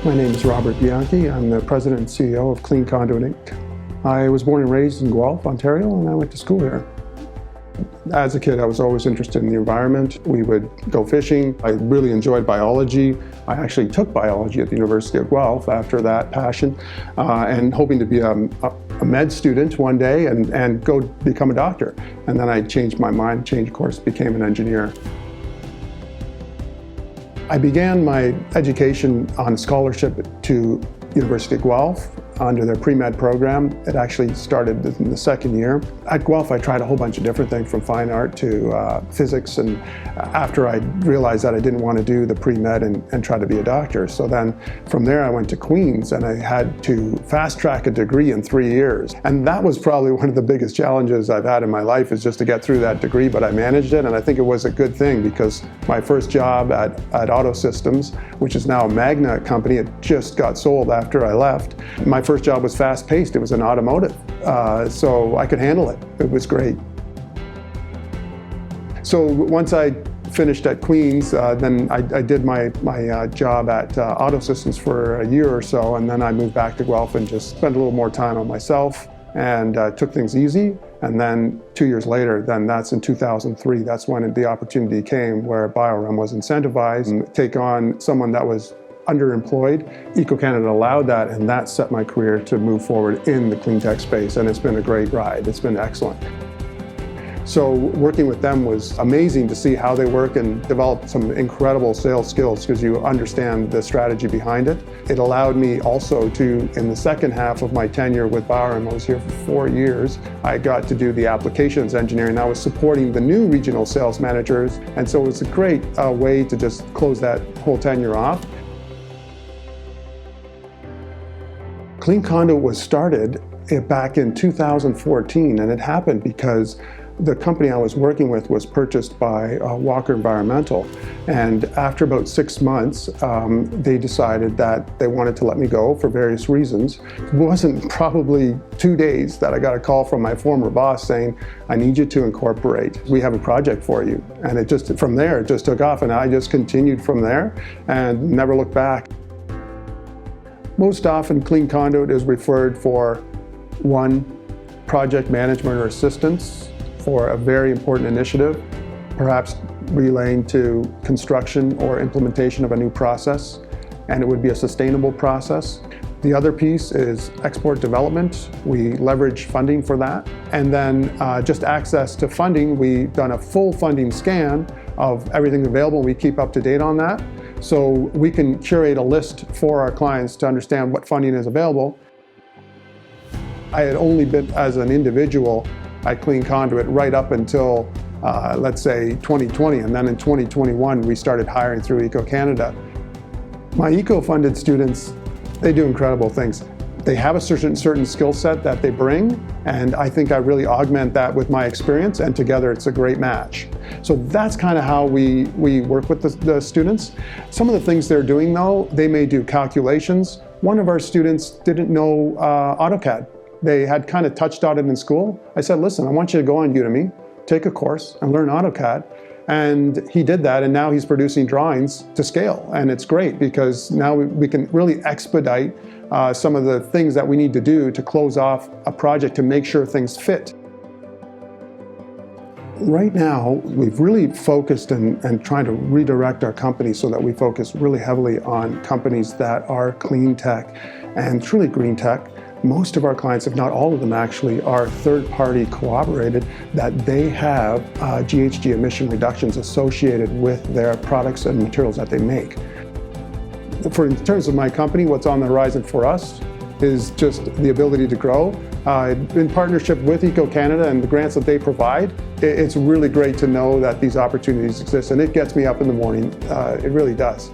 My name is Robert Bianchi. I'm the President and CEO of Clean Conduit, Inc. I was born and raised in Guelph, Ontario, and I went to school here. As a kid, I was always interested in the environment. We would go fishing. I really enjoyed biology. I actually took biology at the University of Guelph after that passion, and hoping to be a med student one day and go become a doctor. And then I changed my mind, changed course, became an engineer. I began my education on scholarship to University of Guelph under their pre-med program. It actually started in the second year. At Guelph, I tried a whole bunch of different things from fine art to physics, and after I realized that I didn't want to do the pre-med and try to be a doctor. So then from there I went to Queen's and I had to fast track a degree in 3 years. And that was probably one of the biggest challenges I've had in my life, is just to get through that degree, but I managed it, and I think it was a good thing because my first job at Auto Systems, which is now a Magna company, it just got sold after I left. My first job was fast-paced. It was in automotive, so I could handle it. It was great. So once I finished at Queen's, then I did my job at Auto Systems for a year or so, and then I moved back to Guelph and just spent a little more time on myself and took things easy. And then 2 years later, then that's in 2003, that's when the opportunity came where Biorem was incentivized and take on someone that was underemployed. Eco-Canada allowed that, and that set my career to move forward in the clean tech space, and it's been a great ride. It's been excellent. So working with them was amazing to see how they work and develop some incredible sales skills because you understand the strategy behind it. It allowed me also to, in the second half of my tenure with Biorem, I was here for 4 years, I got to do the applications engineering. I was supporting the new regional sales managers, and so it was a great way to just close that whole tenure off. Clean Conduit was started back in 2014, and it happened because the company I was working with was purchased by Walker Environmental, and after about 6 months they decided that they wanted to let me go for various reasons. It wasn't probably 2 days that I got a call from my former boss saying, "I need you to incorporate. We have a project for you." And it just, from there, it just took off, and I just continued from there and never looked back. Most often, Clean Conduit is referred for one, project management or assistance for a very important initiative, perhaps relaying to construction or implementation of a new process, and it would be a sustainable process. The other piece is export development. We leverage funding for that. And then just access to funding. We've done a full funding scan of everything available. We keep up to date on that. So we can curate a list for our clients to understand what funding is available. I had only been as an individual at Clean Conduit right up until, let's say, 2020. And then in 2021, we started hiring through Eco-Canada. My eco-funded students, they do incredible things. They have a certain skill set that they bring, and I think I really augment that with my experience, and together it's a great match. So that's kind of how we work with the students. Some of the things they're doing though, they may do calculations. One of our students didn't know AutoCAD. They had kind of touched on it in school. I said, listen, I want you to go on Udemy, take a course and learn AutoCAD. And he did that, and now he's producing drawings to scale. And it's great because now we can really expedite some of the things that we need to do to close off a project to make sure things fit. Right now, we've really focused and trying to redirect our company so that we focus really heavily on companies that are clean tech and truly green tech. Most of our clients, if not all of them actually, are third-party corroborated that they have GHG emission reductions associated with their products and materials that they make. In terms of my company, what's on the horizon for us is just the ability to grow. In partnership with Eco-Canada and the grants that they provide, it's really great to know that these opportunities exist, and it gets me up in the morning. It really does.